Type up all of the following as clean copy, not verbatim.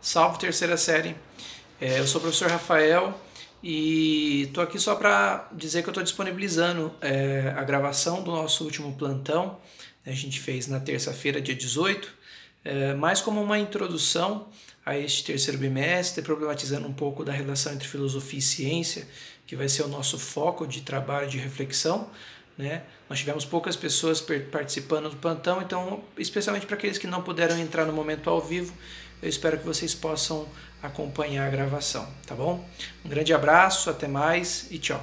Salve terceira série. Eu sou o professor Rafael e estou aqui só para dizer que eu estou disponibilizando a gravação do nosso último plantão. A gente fez na terça-feira, dia 18, mais como uma introdução a este terceiro bimestre, problematizando um pouco da relação entre filosofia e ciência, que vai ser o nosso foco de trabalho, de reflexão, né? Nós tivemos poucas pessoas participando do plantão, então, especialmente para aqueles que não puderam entrar no momento ao vivo, eu espero que vocês possam acompanhar a gravação, tá bom? Um grande abraço, até mais e tchau.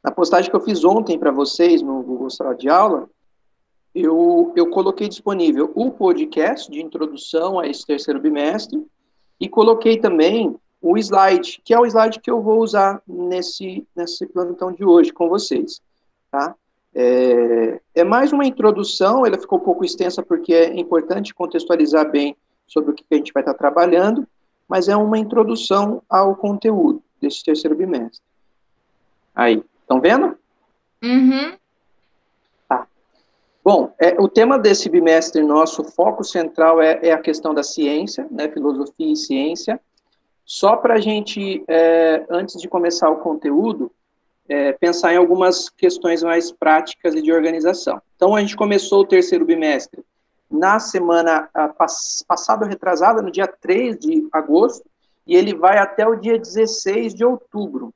Na postagem que eu fiz ontem para vocês no Google Sala de Aula, eu coloquei disponível o podcast de introdução a esse terceiro bimestre e coloquei também o slide, que é o slide que eu vou usar nesse plantão de hoje com vocês, tá? É mais uma introdução, ela ficou um pouco extensa porque é importante contextualizar bem sobre o que a gente vai estar trabalhando, mas é uma introdução ao conteúdo desse terceiro bimestre. Aí, estão vendo? Uhum. Tá. Bom, o tema desse bimestre nosso, foco central é a questão da ciência, né, filosofia e ciência. Só para a gente, antes de começar o conteúdo, pensar em algumas questões mais práticas e de organização. Então, a gente começou o terceiro bimestre na semana passada, retrasada, no dia 3 de agosto, e ele vai até o dia 16 de outubro.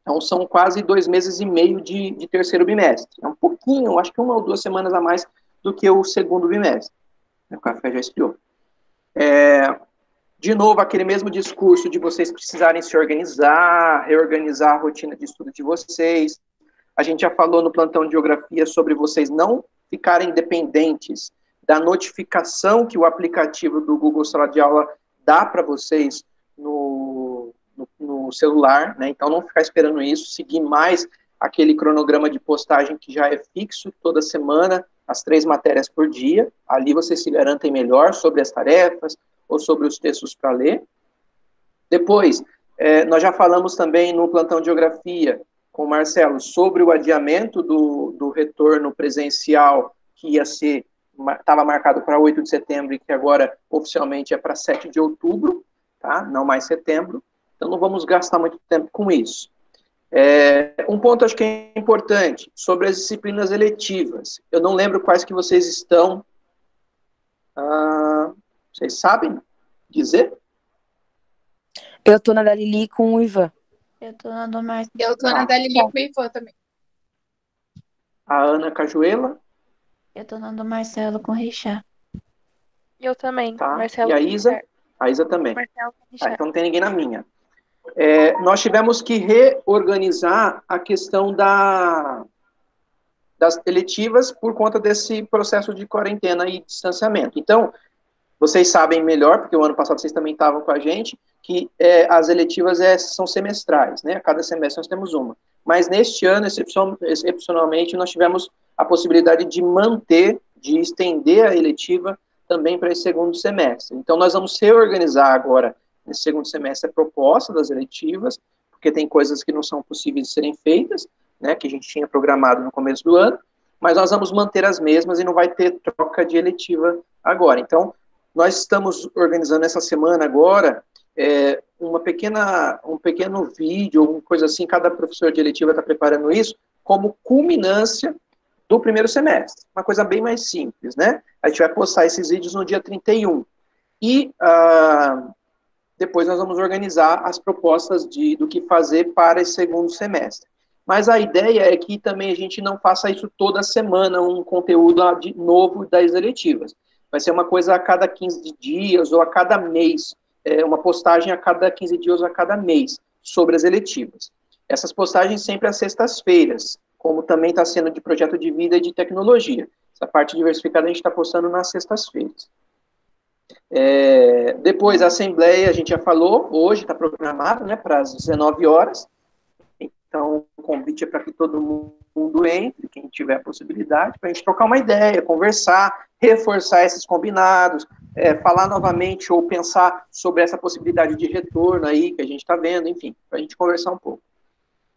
Então, são quase 2 meses e meio de terceiro bimestre. É um pouquinho, acho que 1 ou 2 semanas a mais do que o segundo bimestre. O café já esfriou. De novo, aquele mesmo discurso de vocês precisarem se organizar, reorganizar a rotina de estudo de vocês. A gente já falou no plantão de geografia sobre vocês não ficarem dependentes da notificação que o aplicativo do Google Sala de Aula dá para vocês no celular, né? Então, não ficar esperando isso, seguir mais aquele cronograma de postagem que já é fixo toda semana, as 3 matérias por dia. Ali vocês se garantem melhor sobre as tarefas ou sobre os textos para ler. Depois, nós já falamos também no plantão de geografia com o Marcelo sobre o adiamento do retorno presencial que estava marcado para 8 de setembro e que agora oficialmente é para 7 de outubro, tá? Não mais setembro. Então, não vamos gastar muito tempo com isso. Um ponto acho que é importante, sobre as disciplinas eletivas. Eu não lembro quais que vocês estão. Vocês sabem dizer? Eu tô na da Lili com o Ivan. Eu tô na do Marcelo. Eu tô na da Lili com o Ivan também. A Ana Cajuela? Eu tô na do Marcelo com o Richard. Eu também. Tá. Marcelo e a Isa? A Isa também. Marcelo com Richard. Então não tem ninguém na minha. Nós tivemos que reorganizar a questão das eletivas por conta desse processo de quarentena e distanciamento. Então, vocês sabem melhor, porque o ano passado vocês também estavam com a gente, que as eletivas são semestrais, né? A cada semestre nós temos uma. Mas neste ano, excepcionalmente, nós tivemos a possibilidade de estender a eletiva também para esse segundo semestre. Então, nós vamos reorganizar agora, nesse segundo semestre, a proposta das eletivas, porque tem coisas que não são possíveis de serem feitas, né, que a gente tinha programado no começo do ano, mas nós vamos manter as mesmas e não vai ter troca de eletiva agora. Então, nós estamos organizando essa semana agora um pequeno vídeo, alguma coisa assim, cada professor de eletiva está preparando isso, como culminância do primeiro semestre. Uma coisa bem mais simples, né? A gente vai postar esses vídeos no dia 31. E depois nós vamos organizar as propostas do que fazer para esse segundo semestre. Mas a ideia é que também a gente não faça isso toda semana, um conteúdo novo das eletivas. Vai ser uma coisa a cada 15 dias ou a cada mês, uma postagem a cada 15 dias ou a cada mês sobre as eletivas. Essas postagens sempre às sextas-feiras, como também está sendo de projeto de vida e de tecnologia. Essa parte diversificada a gente está postando nas sextas-feiras. Depois, a assembleia, a gente já falou, hoje está programado, né, para as 19 horas. Então, o convite é para que todo mundo entre, quem tiver a possibilidade, para a gente trocar uma ideia, conversar, reforçar esses combinados, falar novamente ou pensar sobre essa possibilidade de retorno aí que a gente está vendo, enfim, para a gente conversar um pouco.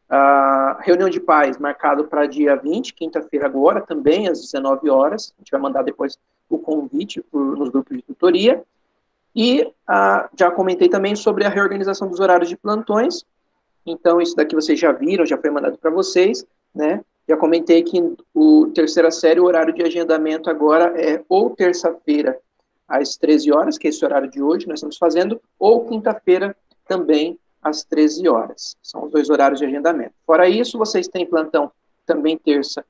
A reunião de pais marcado para dia 20, quinta-feira agora, também às 19 horas. A gente vai mandar depois o convite nos grupos de tutoria. E já comentei também sobre a reorganização dos horários de plantões. Então, isso daqui vocês já viram, já foi mandado para vocês, né? Já comentei que o terceira série, o horário de agendamento agora é ou terça-feira às 13 horas, que é esse horário de hoje, nós estamos fazendo, ou quinta-feira também às 13 horas. São os 2 horários de agendamento. Fora isso, vocês têm plantão também terça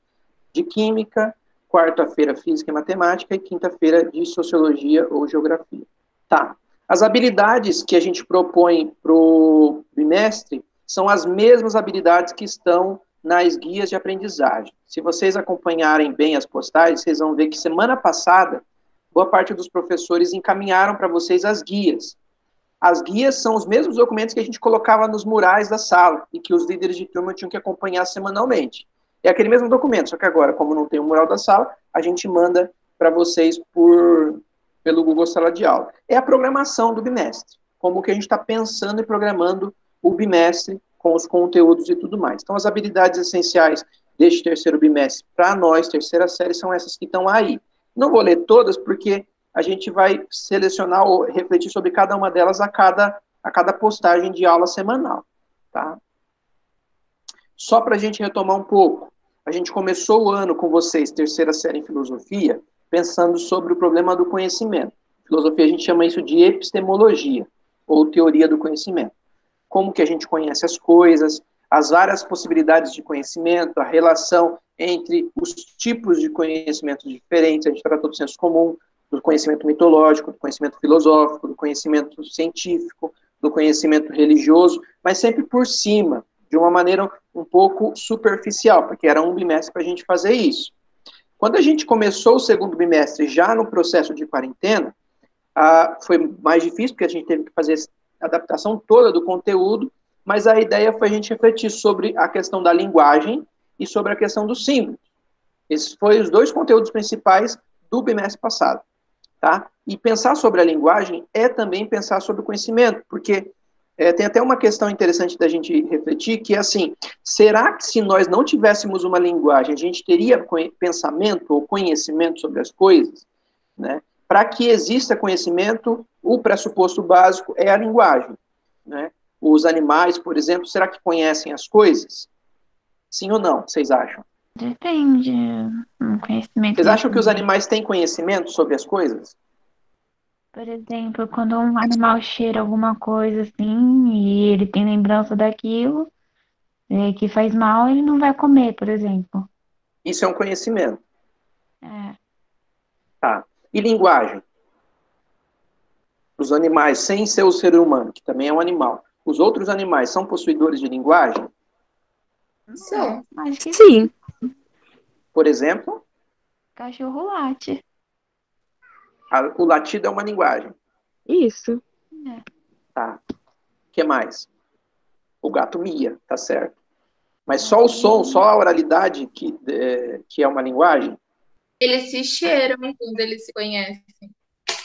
de Química, quarta-feira Física e Matemática e quinta-feira de Sociologia ou Geografia. Tá. As habilidades que a gente propõe para o bimestre são as mesmas habilidades que estão nas guias de aprendizagem. Se vocês acompanharem bem as postagens, vocês vão ver que semana passada, boa parte dos professores encaminharam para vocês as guias. As guias são os mesmos documentos que a gente colocava nos murais da sala e que os líderes de turma tinham que acompanhar semanalmente. É aquele mesmo documento, só que agora, como não tem o mural da sala, a gente manda para vocês pelo Google Sala de Aula. É a programação do bimestre, como que a gente está pensando e programando o bimestre com os conteúdos e tudo mais. Então, as habilidades essenciais deste terceiro bimestre para nós, terceira série, são essas que estão aí. Não vou ler todas, porque a gente vai selecionar ou refletir sobre cada uma delas a cada postagem de aula semanal, tá? Só para a gente retomar um pouco, a gente começou o ano com vocês, terceira série em filosofia, pensando sobre o problema do conhecimento. Filosofia, a gente chama isso de epistemologia, ou teoria do conhecimento. Como que a gente conhece as coisas, as várias possibilidades de conhecimento, a relação entre os tipos de conhecimentos diferentes, a gente tratou do senso comum, do conhecimento mitológico, do conhecimento filosófico, do conhecimento científico, do conhecimento religioso, mas sempre por cima, de uma maneira um pouco superficial, porque era um bimestre para a gente fazer isso. Quando a gente começou o segundo bimestre, já no processo de quarentena, foi mais difícil, porque a gente teve que fazer a adaptação toda do conteúdo, mas a ideia foi a gente refletir sobre a questão da linguagem e sobre a questão do símbolo. Esses foram os 2 conteúdos principais do bimestre passado, tá? E pensar sobre a linguagem é também pensar sobre o conhecimento, porque tem até uma questão interessante da gente refletir, que é assim, será que se nós não tivéssemos uma linguagem, a gente teria pensamento ou conhecimento sobre as coisas, né? Para que exista conhecimento, o pressuposto básico é a linguagem, né? Os animais, por exemplo, será que conhecem as coisas? Sim ou não, vocês acham? Depende. Conhecimento. Vocês acham que os animais têm conhecimento sobre as coisas? Por exemplo, quando um animal cheira alguma coisa assim e ele tem lembrança daquilo que faz mal, ele não vai comer, por exemplo. Isso é um conhecimento. É. Tá. E linguagem? Os animais, sem ser o ser humano, que também é um animal, os outros animais são possuidores de linguagem? São. Acho que Sim. Por exemplo, cachorro late. o latido é uma linguagem. Isso. Tá. O que mais? O gato mia, tá certo. Mas só o som, só a oralidade que é uma linguagem? Eles se cheiram quando eles se conhecem.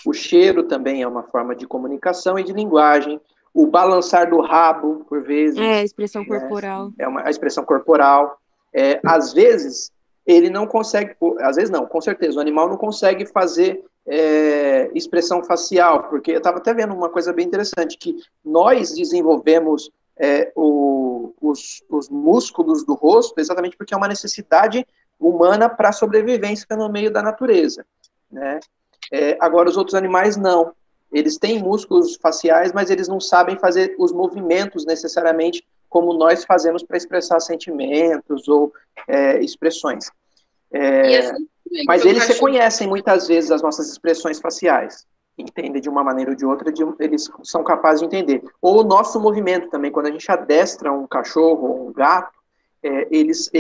O cheiro também é uma forma de comunicação e de linguagem. O balançar do rabo, por vezes. É, expressão corporal. É a expressão corporal. Às vezes, ele não consegue... Às vezes não, com certeza. O animal não consegue fazer expressão facial, porque eu estava até vendo uma coisa bem interessante, que nós desenvolvemos os músculos do rosto exatamente porque é uma necessidade humana para a sobrevivência no meio da natureza, né? Agora, os outros animais não. Eles têm músculos faciais, mas eles não sabem fazer os movimentos necessariamente como nós fazemos para expressar sentimentos ou expressões. Mas eles reconhecem muitas vezes as nossas expressões faciais. Entendem de uma maneira ou de outra, eles são capazes de entender. Ou o nosso movimento também, quando a gente adestra um cachorro ou um gato, eles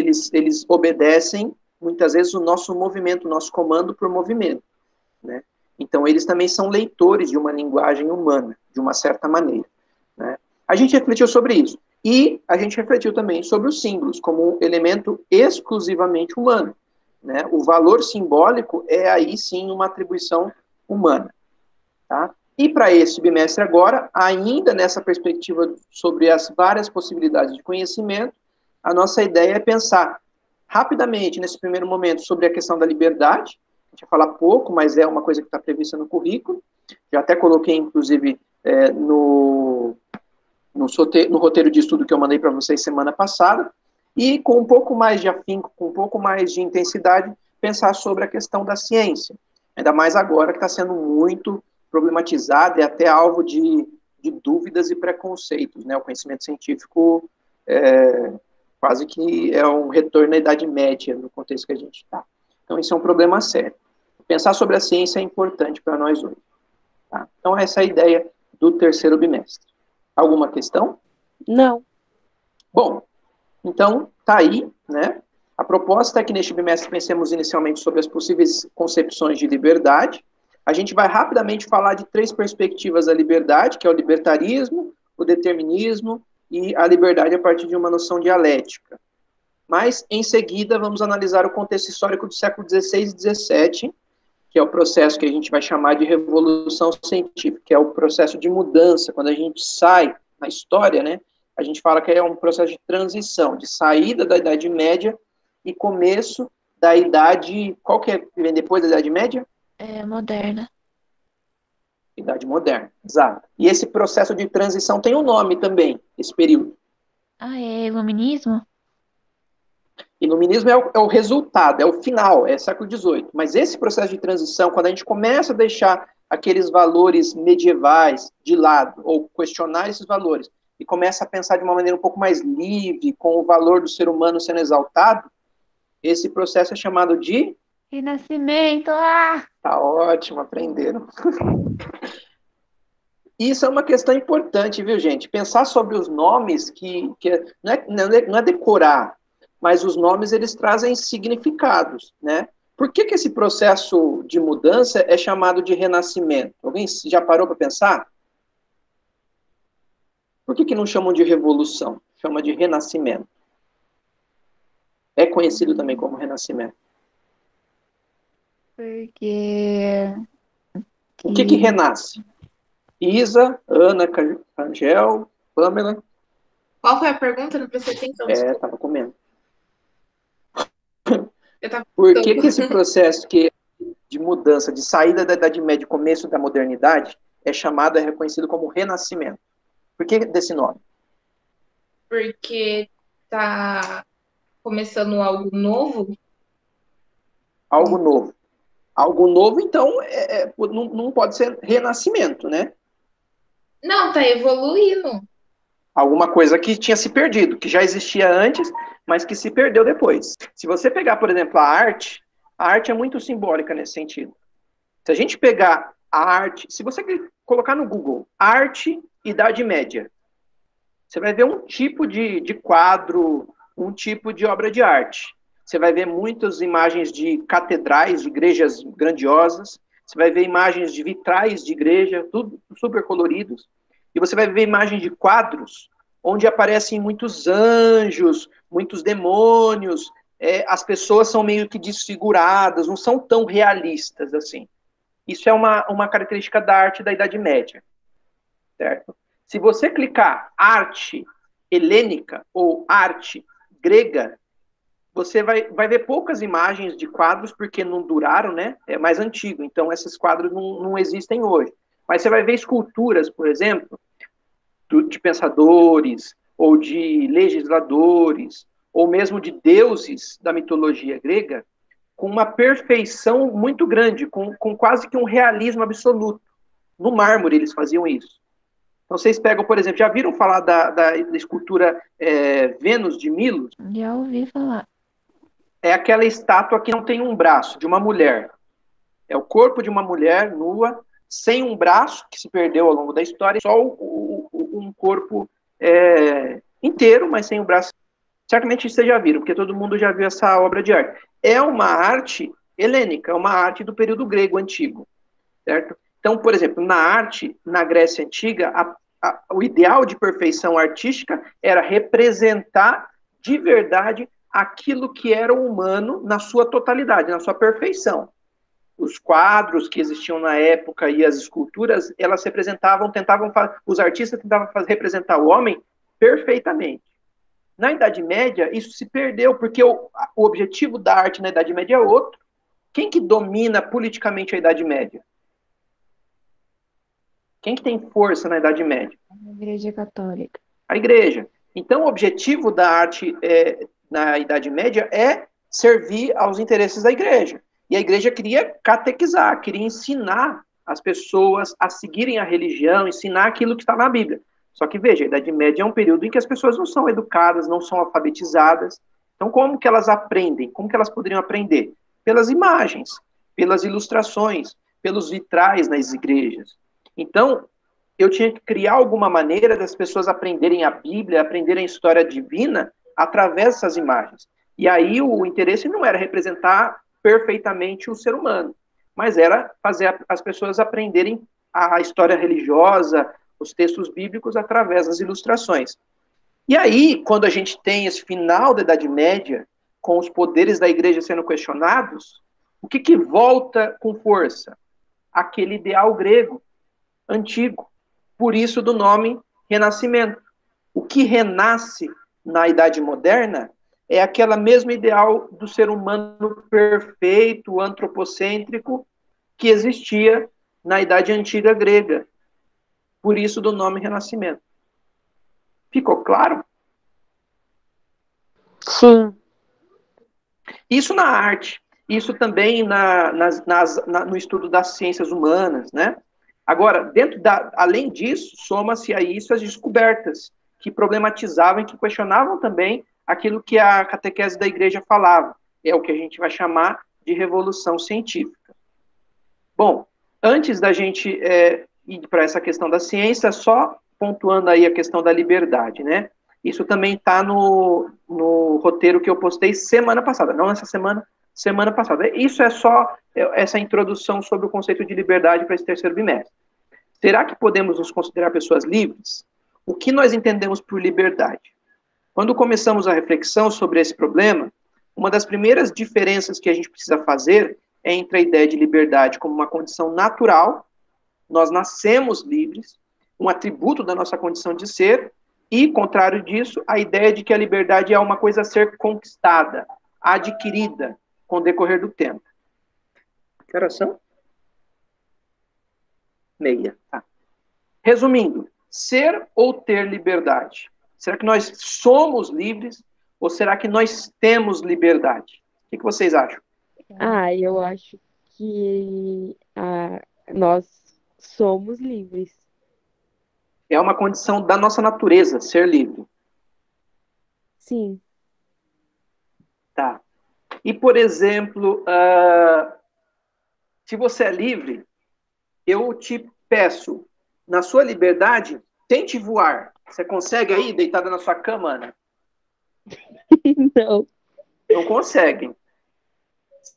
obedecem, muitas vezes, o nosso movimento, o nosso comando por movimento, né? Então, eles também são leitores de uma linguagem humana, de uma certa maneira, né? A gente refletiu sobre isso. E a gente refletiu também sobre os símbolos, como um elemento exclusivamente humano, né? O valor simbólico é, aí sim, uma atribuição humana, tá? E para esse bimestre agora, ainda nessa perspectiva sobre as várias possibilidades de conhecimento, a nossa ideia é pensar rapidamente, nesse primeiro momento, sobre a questão da liberdade. A gente vai falar pouco, mas é uma coisa que está prevista no currículo. Já até coloquei, inclusive, no roteiro de estudo que eu mandei para vocês semana passada, e com um pouco mais de afinco, com um pouco mais de intensidade, pensar sobre a questão da ciência. Ainda mais agora que está sendo muito problematizada e até alvo de dúvidas e preconceitos, né? O conhecimento científico quase que é um retorno à Idade Média, no contexto que a gente está. Então, isso é um problema sério. Pensar sobre a ciência é importante para nós hoje. Tá? Então, essa é a ideia do terceiro bimestre. Alguma questão? Não. Bom, então, tá aí, né? A proposta é que neste bimestre pensemos inicialmente sobre as possíveis concepções de liberdade. A gente vai rapidamente falar de 3 perspectivas da liberdade, que é o libertarismo, o determinismo e a liberdade a partir de uma noção dialética. Mas, em seguida, vamos analisar o contexto histórico do século XVI e XVII, que é o processo que a gente vai chamar de revolução científica, que é o processo de mudança. Quando a gente sai na história, né, a gente fala que é um processo de transição, de saída da Idade Média e começo da Idade... Qual que vem depois da Idade Média? Moderna. Idade Moderna, exato. E esse processo de transição tem um nome também, esse período. É iluminismo? Iluminismo é o resultado, é o final, é século XVIII. Mas esse processo de transição, quando a gente começa a deixar aqueles valores medievais de lado, ou questionar esses valores, e começa a pensar de uma maneira um pouco mais livre, com o valor do ser humano sendo exaltado, esse processo é chamado de... Renascimento! Tá ótimo, aprenderam. Isso é uma questão importante, viu, gente? Pensar sobre os nomes, não é decorar, mas os nomes, eles trazem significados, né? Por que esse processo de mudança é chamado de renascimento? Alguém já parou para pensar? Por que não chamam de revolução? Chama de renascimento. É conhecido também como renascimento. Porque... O que renasce? Isa, Ana, Angel, Pamela. Qual foi a pergunta? Não prestei atenção. Estava comendo. Tava... Por que esse processo de mudança, de saída da Idade Média e começo da modernidade é reconhecido como renascimento? Por que desse nome? Porque está começando algo novo? Algo novo. Algo novo, então, não pode ser renascimento, né? Não, está evoluindo. Alguma coisa que tinha se perdido, que já existia antes, mas que se perdeu depois. Se você pegar, por exemplo, a arte é muito simbólica nesse sentido. Se a gente pegar a arte, se você colocar no Google, arte Idade Média, você vai ver um tipo de quadro, um tipo de obra de arte. Você vai ver muitas imagens de catedrais, de igrejas grandiosas, você vai ver imagens de vitrais de igreja, tudo super coloridos, e você vai ver imagens de quadros onde aparecem muitos anjos, muitos demônios, as pessoas são meio que desfiguradas, não são tão realistas assim. Isso é uma característica da arte da Idade Média, certo? Se você clicar arte helênica ou arte grega, você vai ver poucas imagens de quadros, porque não duraram, né? É mais antigo, então esses quadros não existem hoje. Mas você vai ver esculturas, por exemplo, de pensadores, ou de legisladores, ou mesmo de deuses da mitologia grega, com uma perfeição muito grande, com quase que um realismo absoluto. No mármore eles faziam isso. Então vocês pegam, por exemplo, já viram falar da escultura Vênus de Milo? Já ouvi falar. É aquela estátua que não tem um braço, de uma mulher. É o corpo de uma mulher nua, sem um braço, que se perdeu ao longo da história, só um corpo inteiro, mas sem o braço. Certamente vocês já viram, porque todo mundo já viu essa obra de arte. É uma arte helênica, é uma arte do período grego antigo, certo? Então, por exemplo, na arte, na Grécia Antiga, o ideal de perfeição artística era representar de verdade aquilo que era o humano na sua totalidade, na sua perfeição. Os quadros que existiam na época e as esculturas, elas os artistas tentavam representar o homem perfeitamente. Na Idade Média, isso se perdeu, porque o objetivo da arte na Idade Média é outro. Quem que domina politicamente a Idade Média? Quem que tem força na Idade Média? A Igreja Católica. A igreja. Então, o objetivo da arte na Idade Média é servir aos interesses da igreja. E a igreja queria catequizar, queria ensinar as pessoas a seguirem a religião, ensinar aquilo que está na Bíblia. Só que, veja, a Idade Média é um período em que as pessoas não são educadas, não são alfabetizadas. Então, como que elas aprendem? Como que elas poderiam aprender? Pelas imagens, pelas ilustrações, pelos vitrais nas igrejas. Então, eu tinha que criar alguma maneira das pessoas aprenderem a Bíblia, aprenderem a história divina através dessas imagens. E aí o interesse não era representar perfeitamente o ser humano, mas era fazer as pessoas aprenderem a história religiosa, os textos bíblicos através das ilustrações. E aí, quando a gente tem esse final da Idade Média, com os poderes da igreja sendo questionados, o que volta com força? Aquele ideal grego, antigo. Por isso do nome Renascimento. O que renasce na Idade Moderna é aquela mesma ideal do ser humano perfeito, antropocêntrico, que existia na Idade Antiga grega. Por isso do nome Renascimento. Ficou claro? Sim. Isso na arte. Isso também no estudo das ciências humanas, né? Agora, além disso, soma-se a isso as descobertas que problematizavam e que questionavam também aquilo que a catequese da igreja falava. É o que a gente vai chamar de revolução científica. Bom, antes da gente ir para essa questão da ciência, só pontuando aí a questão da liberdade, né? Isso também está no roteiro que eu postei semana passada, não essa semana, semana passada. Isso é só essa introdução sobre o conceito de liberdade para esse terceiro bimestre. Será que podemos nos considerar pessoas livres? O que nós entendemos por liberdade? Quando começamos a reflexão sobre esse problema, uma das primeiras diferenças que a gente precisa fazer é entre a ideia de liberdade como uma condição natural, nós nascemos livres, um atributo da nossa condição de ser, e, contrário disso, a ideia de que a liberdade é uma coisa a ser conquistada, adquirida, com o decorrer do tempo. Que horas são? 6:30. Tá. Resumindo, ser ou ter liberdade? Será que nós somos livres ou será que nós temos liberdade? O que vocês acham? Eu acho que nós somos livres. É uma condição da nossa natureza, ser livre. Sim. Tá. E, por exemplo, se você é livre, eu te peço, na sua liberdade, tente voar. Você consegue aí, deitada na sua cama, Ana? Não. Não consegue.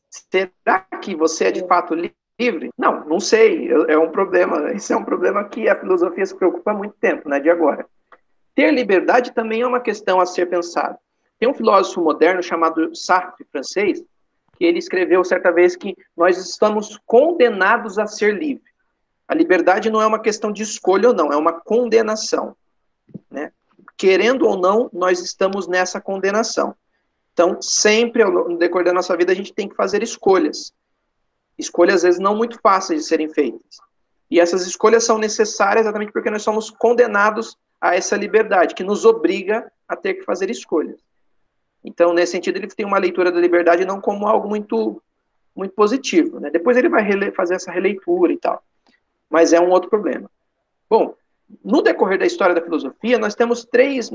Será que você é de fato livre? Não, não sei. É um problema. Isso é um problema que a filosofia se preocupa há muito tempo, não é de agora. Ter liberdade também é uma questão a ser pensada. Tem um filósofo moderno chamado Sartre, francês, que ele escreveu certa vez que nós estamos condenados a ser livres. A liberdade não é uma questão de escolha ou não, é uma condenação, né? Querendo ou não, nós estamos nessa condenação. Então, sempre, no decorrer da nossa vida, a gente tem que fazer escolhas. Escolhas, às vezes, não muito fáceis de serem feitas. E essas escolhas são necessárias exatamente porque nós somos condenados a essa liberdade, que nos obriga a ter que fazer escolhas. Então, nesse sentido, ele tem uma leitura da liberdade não como algo muito, muito positivo, né? Depois ele vai fazer essa releitura e tal. Mas é um outro problema. Bom, no decorrer da história da filosofia, nós temos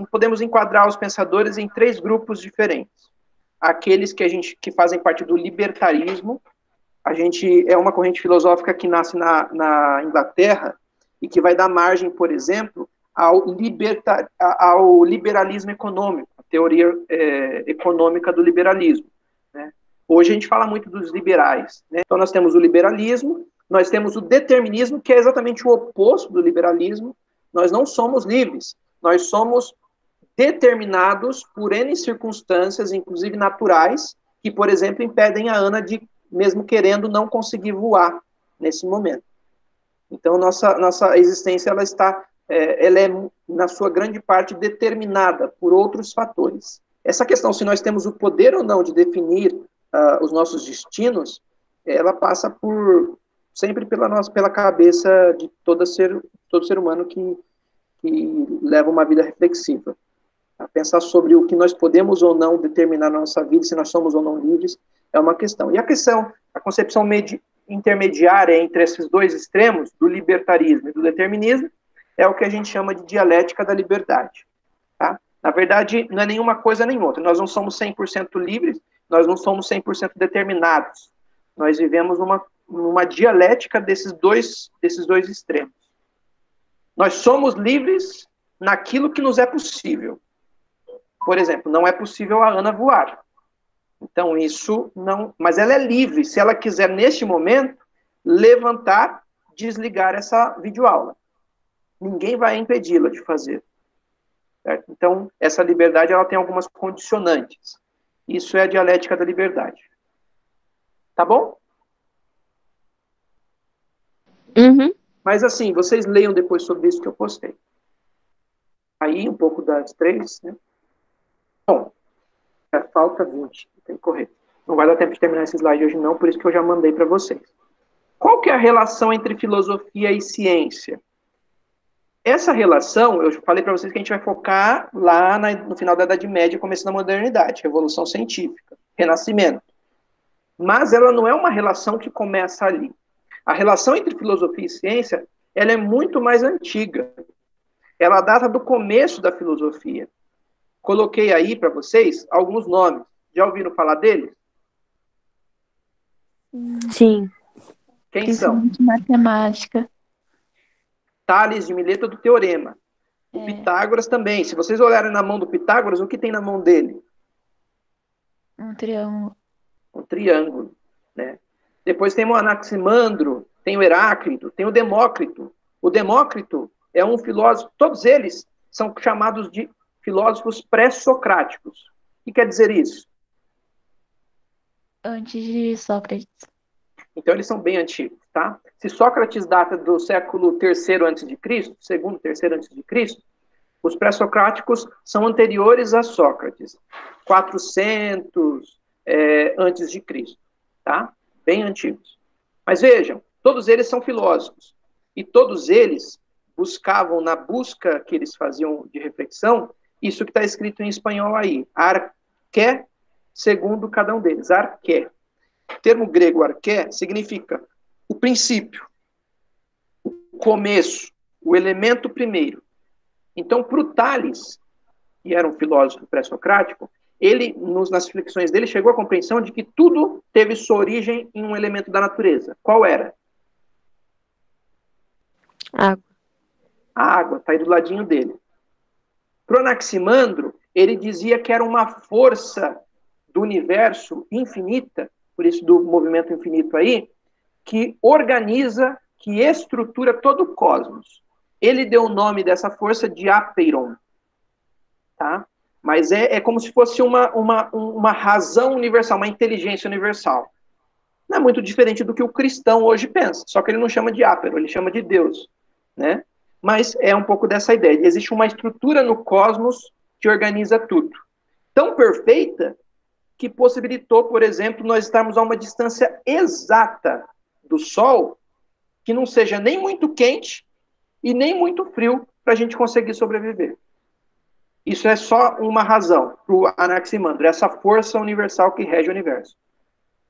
podemos enquadrar os pensadores em 3 grupos diferentes. Aqueles que fazem parte do libertarismo. A gente é uma corrente filosófica que nasce na Inglaterra e que vai dar margem, por exemplo, ao liberalismo econômico, a teoria econômica do liberalismo, né? Hoje a gente fala muito dos liberais, né? Então nós temos o liberalismo, nós temos o determinismo, que é exatamente o oposto do liberalismo. Nós não somos livres, nós somos determinados por N circunstâncias, inclusive naturais, que, por exemplo, impedem a Ana de, mesmo querendo, não conseguir voar nesse momento. Então, nossa existência ela é, na sua grande parte, determinada por outros fatores. Essa questão, se nós temos o poder ou não de definir os nossos destinos, ela passa por sempre pela cabeça de todo ser humano que leva uma vida reflexiva. A pensar sobre o que nós podemos ou não determinar na nossa vida, se nós somos ou não livres, é uma questão. E a concepção intermediária entre esses dois extremos, do libertarismo e do determinismo, é o que a gente chama de dialética da liberdade. Tá? Na verdade, não é nenhuma coisa nem outra. Nós não somos 100% livres, nós não somos 100% determinados. Nós vivemos numa dialética desses dois extremos. Nós somos livres naquilo que nos é possível. Por exemplo, não é possível a Ana voar. Então, isso não... Mas ela é livre, se ela quiser, neste momento, levantar, desligar essa videoaula. Ninguém vai impedi-la de fazer. Certo? Então, essa liberdade, ela tem algumas condicionantes. Isso é a dialética da liberdade. Tá bom? Uhum. Mas, assim, vocês leiam depois sobre isso que eu postei. Aí, um pouco das 3, né? Bom, falta 20, tem que correr. Não vai dar tempo de terminar esse slide hoje não, por isso que eu já mandei para vocês. Qual que é a relação entre filosofia e ciência? Essa relação, eu falei para vocês que a gente vai focar lá no final da Idade Média, começo da modernidade, Revolução Científica, Renascimento. Mas ela não é uma relação que começa ali. A relação entre filosofia e ciência, ela é muito mais antiga. Ela data do começo da filosofia. Coloquei aí para vocês alguns nomes. Já ouviram falar deles? Sim. Quem são? Principalmente matemática. Tales de Mileto do Teorema. O Pitágoras também. Se vocês olharem na mão do Pitágoras, o que tem na mão dele? Um triângulo. Um triângulo. Né? Depois tem o Anaximandro, tem o Heráclito, tem o Demócrito. O Demócrito é um filósofo, todos eles são chamados de filósofos pré-socráticos. O que quer dizer isso? Antes de Sócrates. Então, eles são bem antigos, tá? Se Sócrates data do século III a.C., segundo, terceiro a.C., os pré-socráticos são anteriores a Sócrates, 400 antes de Cristo, tá? Bem antigos. Mas vejam, todos eles são filósofos, e todos eles buscavam, na busca que eles faziam de reflexão, isso que está escrito em espanhol aí, arqué, segundo cada um deles, arqué. O termo grego arqué significa o princípio, o começo, o elemento primeiro. Então, para o Tales, que era um filósofo pré-socrático, ele, nas reflexões dele, chegou à compreensão de que tudo teve sua origem em um elemento da natureza. Qual era? Água. A água, está aí do ladinho dele. Para o Anaximandro, ele dizia que era uma força do universo infinita, por isso do movimento infinito aí, que organiza, que estrutura todo o cosmos. Ele deu o nome dessa força de Apeiron, tá? Mas é como se fosse uma razão universal, uma inteligência universal. Não é muito diferente do que o cristão hoje pensa, só que ele não chama de Apeiron, ele chama de Deus, né? Mas é um pouco dessa ideia. Existe uma estrutura no cosmos que organiza tudo. Tão perfeita que possibilitou, por exemplo, nós estarmos a uma distância exata do Sol, que não seja nem muito quente e nem muito frio para a gente conseguir sobreviver. Isso é só uma razão para o Anaximandro, essa força universal que rege o universo.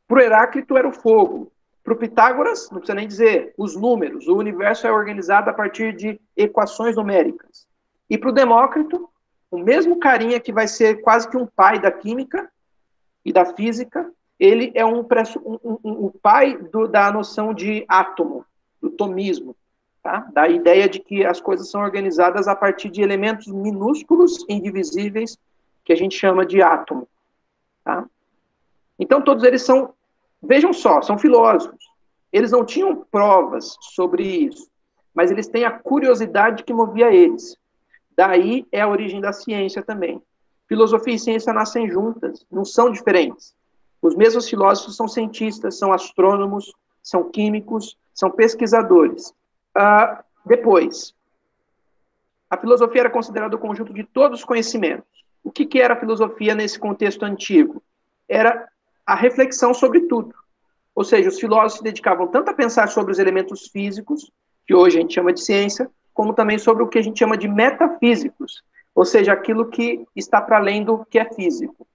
Para o Heráclito era o fogo. Para o Pitágoras, não precisa nem dizer, os números. O universo é organizado a partir de equações numéricas. E para o Demócrito, o mesmo carinha que vai ser quase que um pai da química e da física, ele é o pai da noção de átomo, do tomismo, tá? Da ideia de que as coisas são organizadas a partir de elementos minúsculos, indivisíveis, que a gente chama de átomo. Tá? Então, todos eles são, vejam só, são filósofos. Eles não tinham provas sobre isso, mas eles têm a curiosidade que movia eles. Daí é a origem da ciência também. Filosofia e ciência nascem juntas, não são diferentes. Os mesmos filósofos são cientistas, são astrônomos, são químicos, são pesquisadores. Depois, a filosofia era considerada o conjunto de todos os conhecimentos. O que era a filosofia nesse contexto antigo? Era a reflexão sobre tudo. Ou seja, os filósofos se dedicavam tanto a pensar sobre os elementos físicos, que hoje a gente chama de ciência, como também sobre o que a gente chama de metafísicos, ou seja, aquilo que está para além do que é físico.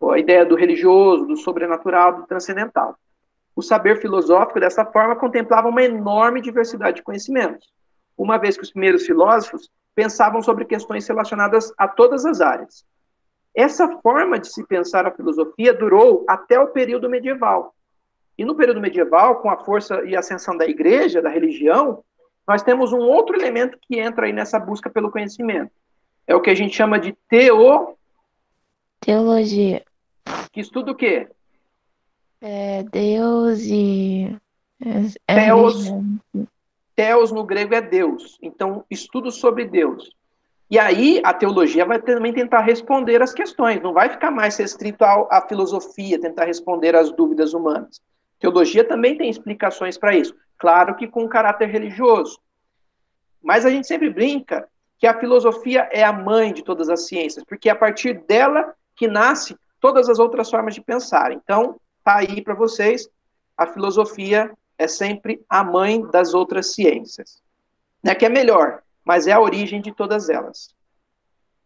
A ideia do religioso, do sobrenatural, do transcendental. O saber filosófico, dessa forma, contemplava uma enorme diversidade de conhecimentos, uma vez que os primeiros filósofos pensavam sobre questões relacionadas a todas as áreas. Essa forma de se pensar a filosofia durou até o período medieval. E no período medieval, com a força e ascensão da igreja, da religião, nós temos um outro elemento que entra aí nessa busca pelo conhecimento. É o que a gente chama de Teologia. que estuda o quê? Deus e Theos, religião. Theos no grego é Deus. Então, estudo sobre Deus. E aí, a teologia vai também tentar responder as questões. Não vai ficar mais restrito à filosofia, tentar responder às dúvidas humanas. Teologia também tem explicações para isso. Claro que com caráter religioso. Mas a gente sempre brinca que a filosofia é a mãe de todas as ciências, porque é a partir dela que nasce todas as outras formas de pensar. Então, tá aí para vocês, a filosofia é sempre a mãe das outras ciências. Não é que é melhor, mas é a origem de todas elas.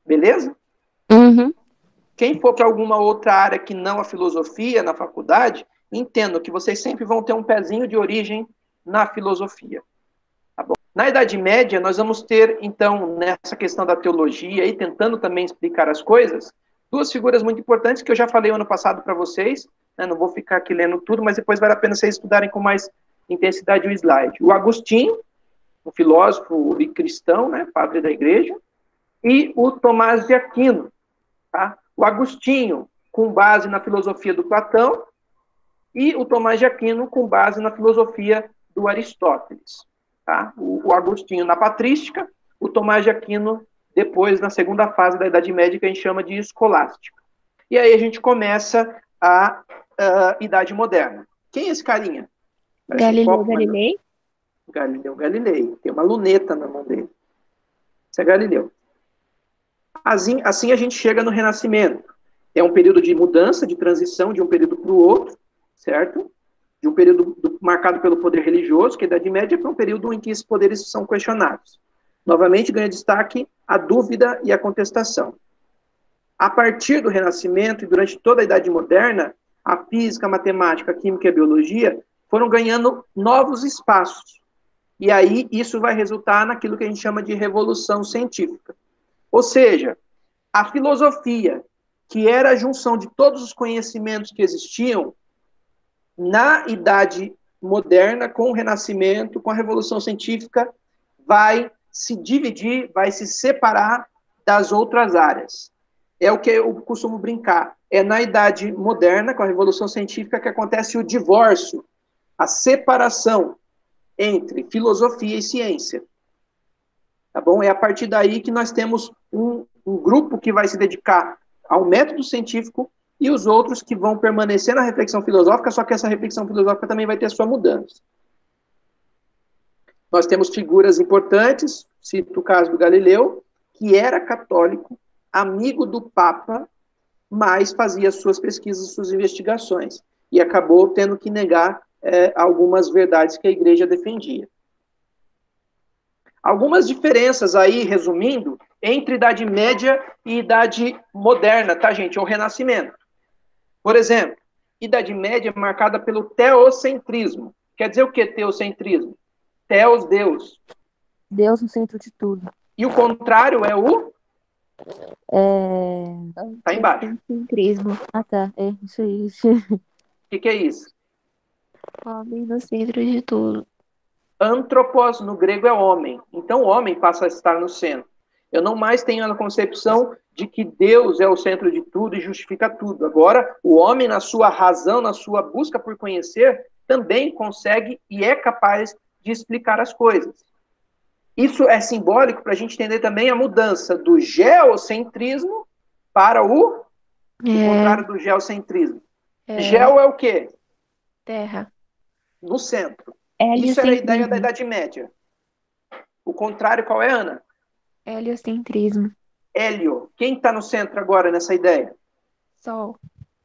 Beleza? Uhum. Quem for para alguma outra área que não a filosofia, na faculdade, entendo que vocês sempre vão ter um pezinho de origem na filosofia. Tá bom? Na Idade Média, nós vamos ter, então, nessa questão da teologia, e tentando também explicar as coisas, duas figuras muito importantes que eu já falei ano passado para vocês, né? Não vou ficar aqui lendo tudo, mas depois vale a pena vocês estudarem com mais intensidade o slide. O Agostinho, um filósofo e cristão, né? Padre da igreja, e o Tomás de Aquino. Tá? O Agostinho, com base na filosofia do Platão, e o Tomás de Aquino, com base na filosofia do Aristóteles. Tá? O Agostinho na patrística, o Tomás de Aquino depois na segunda fase da Idade Média, que a gente chama de escolástica. E aí a gente começa a Idade Moderna. Quem é esse carinha? Galileu Galilei? Galileu Galilei. Tem uma luneta na mão dele. Esse é Galileu. Assim a gente chega no Renascimento. É um período de mudança, de transição de um período para o outro, certo? De um período marcado pelo poder religioso, que é a Idade Média, para um período em que esses poderes são questionados. Novamente ganha destaque a dúvida e a contestação. A partir do Renascimento e durante toda a Idade Moderna, a física, a matemática, a química e a biologia foram ganhando novos espaços. E aí isso vai resultar naquilo que a gente chama de revolução científica. Ou seja, a filosofia, que era a junção de todos os conhecimentos que existiam na Idade Moderna, com o Renascimento, com a Revolução Científica, vai se dividir, vai se separar das outras áreas. É o que eu costumo brincar. É na Idade Moderna, com a Revolução Científica, que acontece o divórcio, a separação entre filosofia e ciência. Tá bom? É a partir daí que nós temos um grupo que vai se dedicar ao método científico e os outros que vão permanecer na reflexão filosófica, só que essa reflexão filosófica também vai ter sua mudança. Nós temos figuras importantes, cito o caso do Galileu, que era católico, amigo do Papa, mas fazia suas pesquisas, suas investigações, e acabou tendo que negar algumas verdades que a igreja defendia. Algumas diferenças aí, resumindo, entre Idade Média e Idade Moderna, tá, gente? Ou Renascimento. Por exemplo, Idade Média é marcada pelo teocentrismo. Quer dizer o que teocentrismo? Theos, Deus. Deus no centro de tudo. E o contrário é o... Tá embaixo. Centrismo. Ah, tá. É, isso aí. O que é isso? Homem no centro de tudo. Antropos, no grego, é homem. Então, o homem passa a estar no centro. Eu não mais tenho a concepção de que Deus é o centro de tudo e justifica tudo. Agora, o homem, na sua razão, na sua busca por conhecer, também consegue e é capaz de explicar as coisas. Isso é simbólico para a gente entender também a mudança do geocentrismo para o contrário do geocentrismo. Geo é o quê? Terra. No centro. Isso era a ideia da Idade Média. O contrário, qual é, Ana? Heliocentrismo. Hélio. Quem está no centro agora nessa ideia? Sol.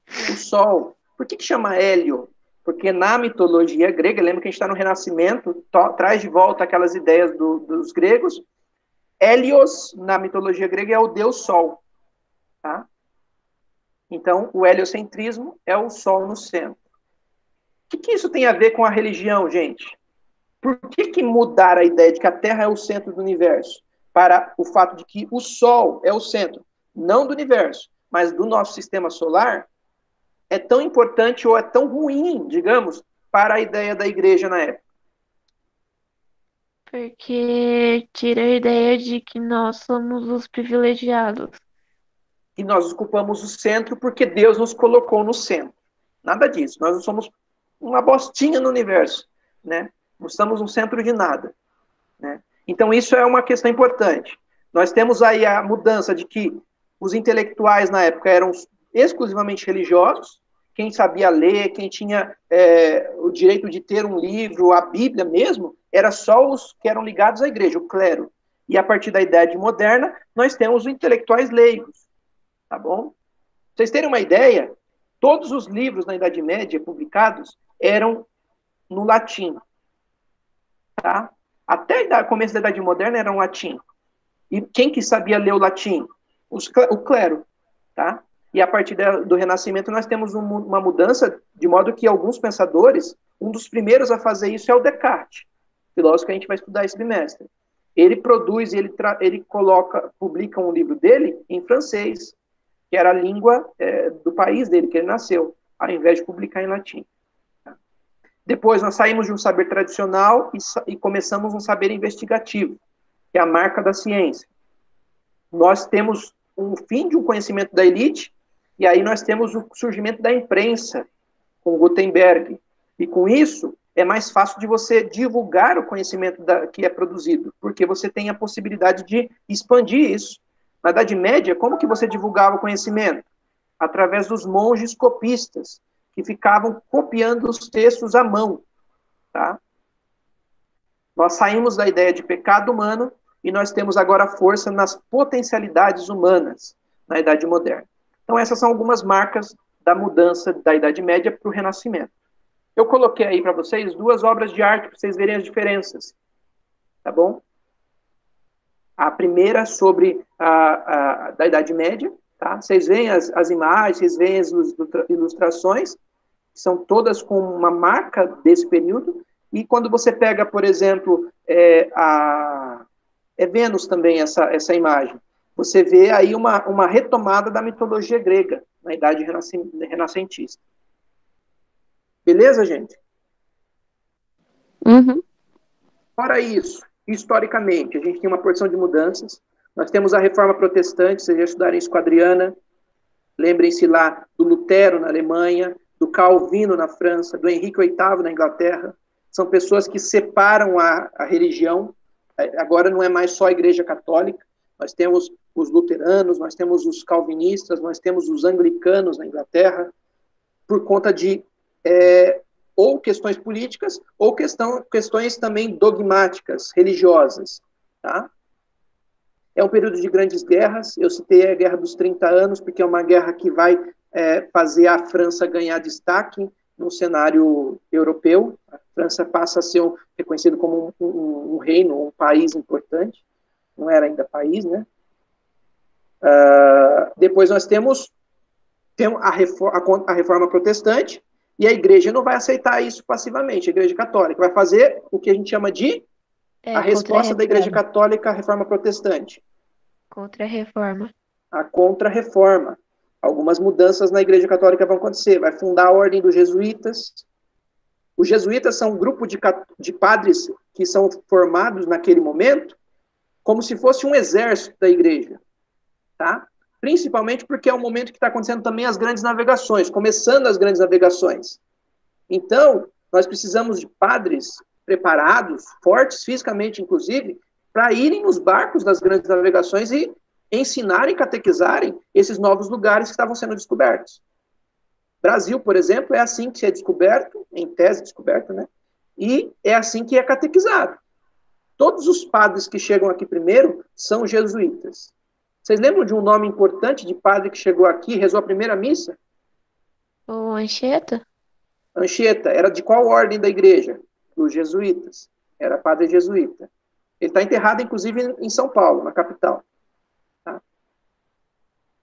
O Sol. Por que chama Hélio? Porque na mitologia grega, lembra que a gente está no Renascimento, traz de volta aquelas ideias dos gregos. Hélios, na mitologia grega, é o deus Sol. Tá? Então, o heliocentrismo é o Sol no centro. O que isso tem a ver com a religião, gente? Por que mudar a ideia de que a Terra é o centro do universo para o fato de que o Sol é o centro, não do universo, mas do nosso sistema solar, é tão importante ou é tão ruim, digamos, para a ideia da igreja na época? Porque tira a ideia de que nós somos os privilegiados. E nós ocupamos o centro porque Deus nos colocou no centro. Nada disso. Nós não somos uma bostinha no universo, né? Não estamos no centro de nada, né? Então, isso é uma questão importante. Nós temos aí a mudança de que os intelectuais na época eram exclusivamente religiosos, quem sabia ler, quem tinha o direito de ter um livro, a Bíblia mesmo, era só os que eram ligados à igreja, o clero. E a partir da Idade Moderna, nós temos os intelectuais leigos, tá bom? Pra vocês terem uma ideia, todos os livros na Idade Média publicados eram no latim, tá? Até o começo da Idade Moderna era um latim. E quem que sabia ler o latim? O clero, tá? E a partir do Renascimento nós temos uma mudança, de modo que alguns pensadores, um dos primeiros a fazer isso é o Descartes, filósofo que a gente vai estudar esse bimestre. Ele produz, ele publica um livro dele em francês, que era a língua do país dele, que ele nasceu, ao invés de publicar em latim. Depois nós saímos de um saber tradicional e começamos um saber investigativo, que é a marca da ciência. Nós temos um fim de um conhecimento da elite, e aí nós temos o surgimento da imprensa, com Gutenberg. E com isso, é mais fácil de você divulgar o conhecimento que é produzido, porque você tem a possibilidade de expandir isso. Na Idade Média, como que você divulgava o conhecimento? Através dos monges copistas, que ficavam copiando os textos à mão. Tá? Nós saímos da ideia de pecado humano e nós temos agora força nas potencialidades humanas na Idade Moderna. Então, essas são algumas marcas da mudança da Idade Média para o Renascimento. Eu coloquei aí para vocês 2 obras de arte para vocês verem as diferenças. Tá bom? A primeira sobre da Idade Média. Tá? Vocês veem as imagens, vocês veem as ilustrações, são todas com uma marca desse período. E quando você pega, por exemplo, Vênus também, essa imagem, você vê aí uma retomada da mitologia grega, na idade renascentista. Beleza, gente? Uhum. Fora isso, historicamente, a gente tem uma porção de mudanças. Nós temos a Reforma Protestante, vocês já estudaram isso com a Adriana. Lembrem-se lá do Lutero na Alemanha, do Calvino na França, do Henrique VIII na Inglaterra. São pessoas que separam a religião. Agora não é mais só a Igreja Católica. Nós temos os luteranos, nós temos os calvinistas, nós temos os anglicanos na Inglaterra, por conta de ou questões políticas, ou questões também dogmáticas, religiosas. Tá? É um período de grandes guerras. Eu citei a Guerra dos 30 Anos, porque é uma guerra que vai fazer a França ganhar destaque no cenário europeu. A França passa a ser reconhecido como um reino, um país importante. Não era ainda país, né? Depois nós temos a Reforma Protestante, e a igreja não vai aceitar isso passivamente. A Igreja Católica vai fazer o que a gente chama de a resposta da Igreja Católica à Reforma Protestante. Contra-reforma. A contra-reforma. Algumas mudanças na Igreja Católica vão acontecer. Vai fundar a Ordem dos Jesuítas. Os jesuítas são um grupo de padres que são formados naquele momento como se fosse um exército da igreja. Tá? Principalmente porque é o momento que está acontecendo também as grandes navegações, começando as grandes navegações. Então, nós precisamos de padres preparados, fortes fisicamente, inclusive, para irem nos barcos das grandes navegações e ensinarem, catequizarem esses novos lugares que estavam sendo descobertos. Brasil, por exemplo, é assim que é descoberto, em tese descoberto, né? E é assim que é catequizado. Todos os padres que chegam aqui primeiro são jesuítas. Vocês lembram de um nome importante de padre que chegou aqui e rezou a primeira missa? O Anchieta? Anchieta era de qual ordem da igreja? Dos jesuítas. Era padre jesuíta. Ele está enterrado, inclusive, em São Paulo, na capital. Tá?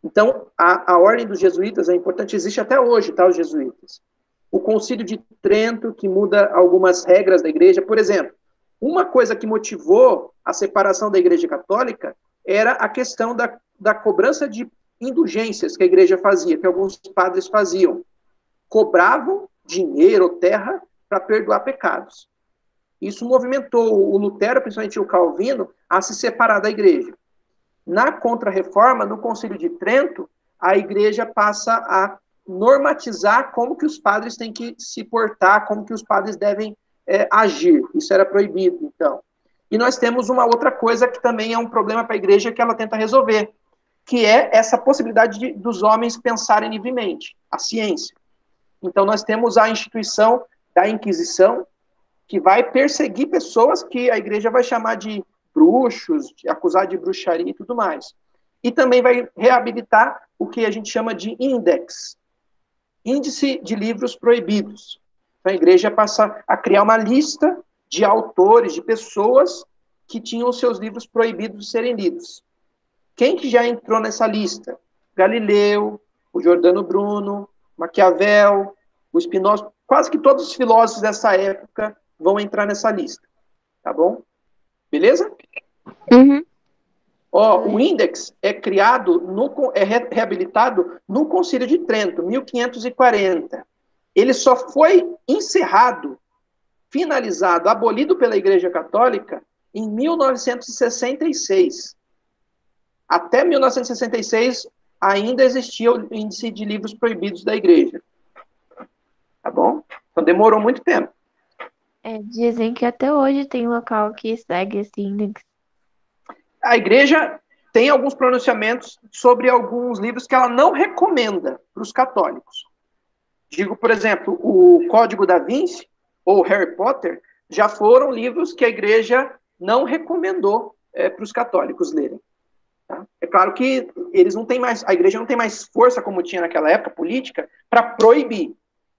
Então, a ordem dos jesuítas é importante, existe até hoje, tá, os jesuítas. O Concílio de Trento, que muda algumas regras da igreja. Por exemplo, uma coisa que motivou a separação da igreja católica era a questão da cobrança de indulgências que a igreja fazia, que alguns padres faziam. Cobravam dinheiro ou terra para perdoar pecados. Isso movimentou o Lutero, principalmente o Calvino, a se separar da igreja. Na Contra-Reforma, no Concílio de Trento, a igreja passa a normatizar como que os padres têm que se portar, como que os padres devem agir. Isso era proibido, então. E nós temos uma outra coisa que também é um problema para a igreja que ela tenta resolver, que é essa possibilidade dos homens pensarem livremente, a ciência. Então, nós temos a instituição da Inquisição, que vai perseguir pessoas que a igreja vai chamar de bruxos, de acusar de bruxaria e tudo mais. E também vai reabilitar o que a gente chama de índice de livros proibidos. Então, a igreja passa a criar uma lista de autores, de pessoas que tinham seus livros proibidos de serem lidos. Quem que já entrou nessa lista? Galileu, o Giordano Bruno, Maquiavel, o Spinoza, quase que todos os filósofos dessa época vão entrar nessa lista, tá bom? Beleza? Uhum. O índex é criado, reabilitado no Concílio de Trento, 1540. Ele só foi encerrado, finalizado, abolido pela Igreja Católica em 1966. Até 1966 ainda existia o índice de livros proibidos da Igreja. Tá bom? Então demorou muito tempo. Dizem que até hoje tem local que segue esse índice. A igreja tem alguns pronunciamentos sobre alguns livros que ela não recomenda para os católicos. Digo, por exemplo, o Código da Vinci ou Harry Potter já foram livros que a igreja não recomendou para os católicos lerem. Tá? É claro que eles não têm mais, a igreja não tem mais força como tinha naquela época política para proibir.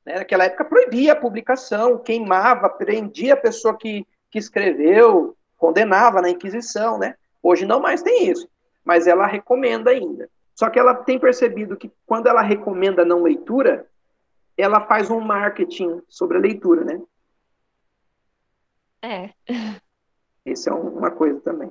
Naquela época proibia a publicação, queimava, prendia a pessoa que escreveu, condenava na Inquisição, né? Hoje não mais tem isso, mas ela recomenda ainda. Só que ela tem percebido que quando ela recomenda a não leitura, ela faz um marketing sobre a leitura, né? Isso é uma coisa também.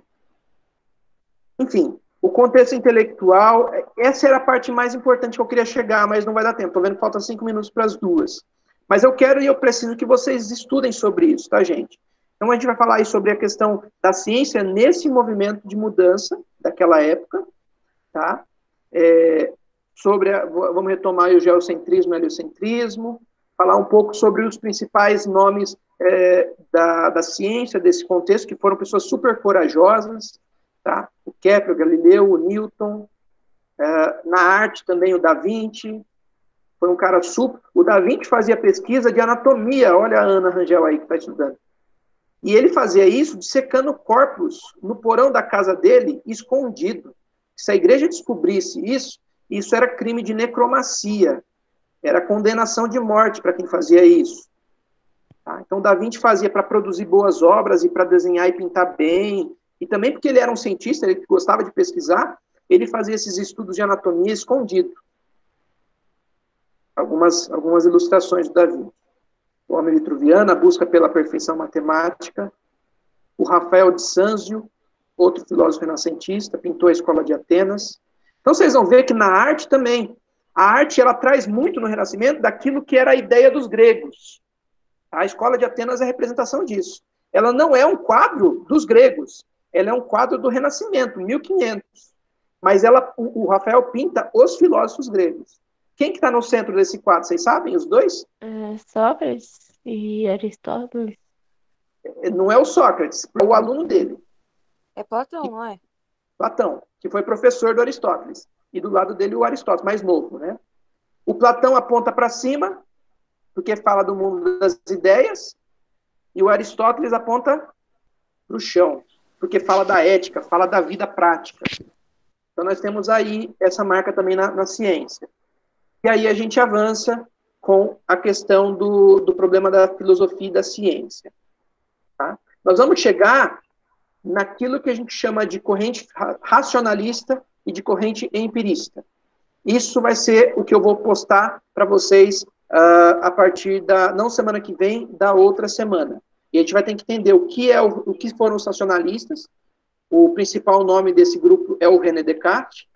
Enfim, o contexto intelectual, essa era a parte mais importante que eu queria chegar, mas não vai dar tempo. Estou vendo que falta 5 minutos para as 2. Mas eu quero e eu preciso que vocês estudem sobre isso, tá, gente? Então a gente vai falar aí sobre a questão da ciência nesse movimento de mudança daquela época, tá? Vamos retomar o geocentrismo e o heliocentrismo, falar um pouco sobre os principais nomes da ciência desse contexto, que foram pessoas super corajosas, tá? O Kepler, o Galileu, o Newton, na arte também o Da Vinci, foi um cara super... O Da Vinci fazia pesquisa de anatomia, olha a Ana Rangel aí que está estudando. E ele fazia isso dissecando corpos no porão da casa dele, escondido. Se a igreja descobrisse isso, isso era crime de necromancia, era condenação de morte para quem fazia isso. Tá? Então, Da Vinci fazia para produzir boas obras e para desenhar e pintar bem, e também porque ele era um cientista, ele gostava de pesquisar, ele fazia esses estudos de anatomia escondido. Algumas ilustrações do Da Vinci. O Homem Vitruviano, a busca pela perfeição matemática. O Rafael de Sanzio, outro filósofo renascentista, pintou a Escola de Atenas. Então, vocês vão ver que na arte também, a arte ela traz muito no Renascimento daquilo que era a ideia dos gregos. A Escola de Atenas é a representação disso. Ela não é um quadro dos gregos, ela é um quadro do Renascimento, 1500. Mas o Rafael pinta os filósofos gregos. Quem que está no centro desse quadro? Vocês sabem, os dois? Sócrates e Aristóteles. Não é o Sócrates, é o aluno dele. É Platão, não é? Platão, que foi professor do Aristóteles. E do lado dele o Aristóteles, mais novo, né? O Platão aponta para cima, porque fala do mundo das ideias, e o Aristóteles aponta para o chão, porque fala da ética, fala da vida prática. Então nós temos aí essa marca também na ciência. E aí a gente avança com a questão do problema da filosofia e da ciência. Tá? Nós vamos chegar naquilo que a gente chama de corrente racionalista e de corrente empirista. Isso vai ser o que eu vou postar para vocês a partir da, não semana que vem, da outra semana. E a gente vai ter que entender o que foram os racionalistas, o principal nome desse grupo é o René Descartes,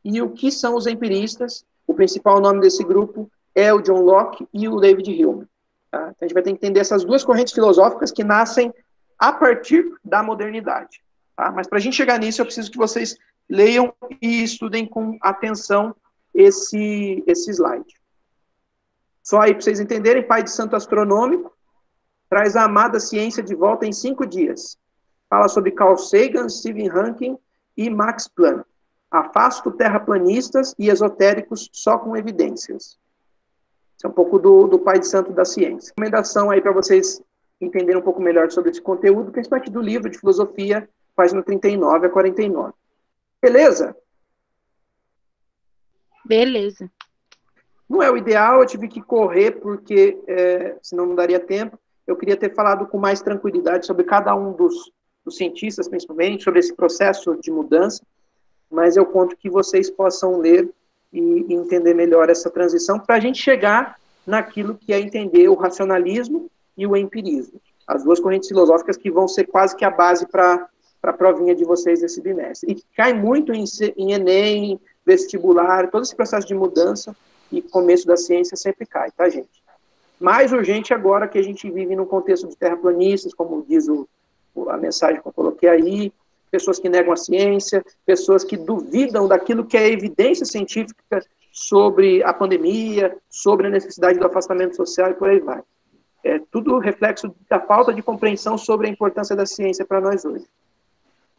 e o que são os empiristas, o principal nome desse grupo é o John Locke e o David Hume. Tá? Então a gente vai ter que entender essas duas correntes filosóficas que nascem a partir da modernidade. Tá? Mas para a gente chegar nisso, eu preciso que vocês leiam e estudem com atenção esse slide. Só aí para vocês entenderem, pai de santo astronômico, traz a amada ciência de volta em 5 dias. Fala sobre Carl Sagan, Stephen Hawking e Max Planck. Afasto terraplanistas e esotéricos só com evidências. Isso é um pouco do pai de santo da ciência. Recomendação aí para vocês entenderem um pouco melhor sobre esse conteúdo, principalmente do livro de filosofia, página 39 a 49. Beleza? Beleza. Não é o ideal, eu tive que correr, porque senão não daria tempo. Eu queria ter falado com mais tranquilidade sobre cada um dos cientistas, principalmente, sobre esse processo de mudança, mas eu conto que vocês possam ler e entender melhor essa transição, para a gente chegar naquilo que é entender o racionalismo e o empirismo. As duas correntes filosóficas que vão ser quase que a base para a provinha de vocês desse bimestre. E cai muito em Enem, vestibular, todo esse processo de mudança e começo da ciência sempre cai, tá, gente? Mais urgente agora que a gente vive num contexto de terraplanistas, como diz a mensagem que eu coloquei aí, pessoas que negam a ciência, pessoas que duvidam daquilo que é evidência científica sobre a pandemia, sobre a necessidade do afastamento social e por aí vai. É tudo reflexo da falta de compreensão sobre a importância da ciência para nós hoje.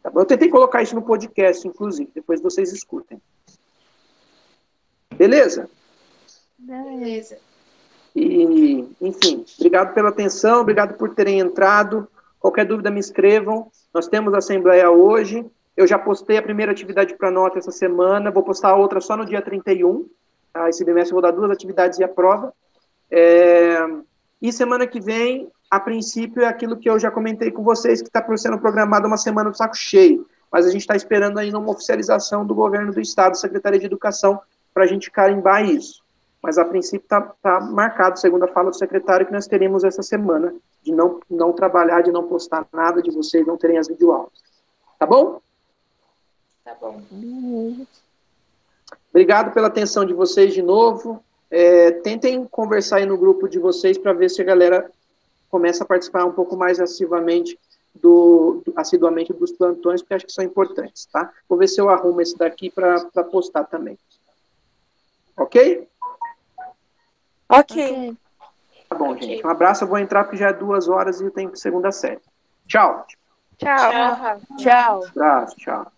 Tá bom? Eu tentei colocar isso no podcast, inclusive, depois vocês escutem. Beleza? Beleza. E, enfim, obrigado pela atenção, obrigado por terem entrado. Qualquer dúvida, me escrevam. Nós temos a assembleia hoje. Eu já postei a primeira atividade para nota essa semana. Vou postar a outra só no dia 31. Tá? Esse bimestre eu vou dar 2 atividades e a prova. E semana que vem, a princípio, é aquilo que eu já comentei com vocês, que está sendo programada uma semana do saco cheio. Mas a gente está esperando ainda uma oficialização do governo do Estado, Secretaria de Educação, para a gente carimbar isso. Mas, a princípio, está marcado, segundo a fala do secretário, que nós teremos essa semana de não trabalhar, de não postar nada, de vocês não terem as videoaulas. Tá bom? Tá bom. Obrigado pela atenção de vocês de novo. Tentem conversar aí no grupo de vocês para ver se a galera começa a participar um pouco mais assiduamente dos plantões, porque acho que são importantes, tá? Vou ver se eu arrumo esse daqui para postar também. Ok? Ok. Tá bom, gente. Um abraço, eu vou entrar porque já é 2 horas e eu tenho segunda série. Tchau. Tchau. Tchau. Tchau. Abraço, tchau.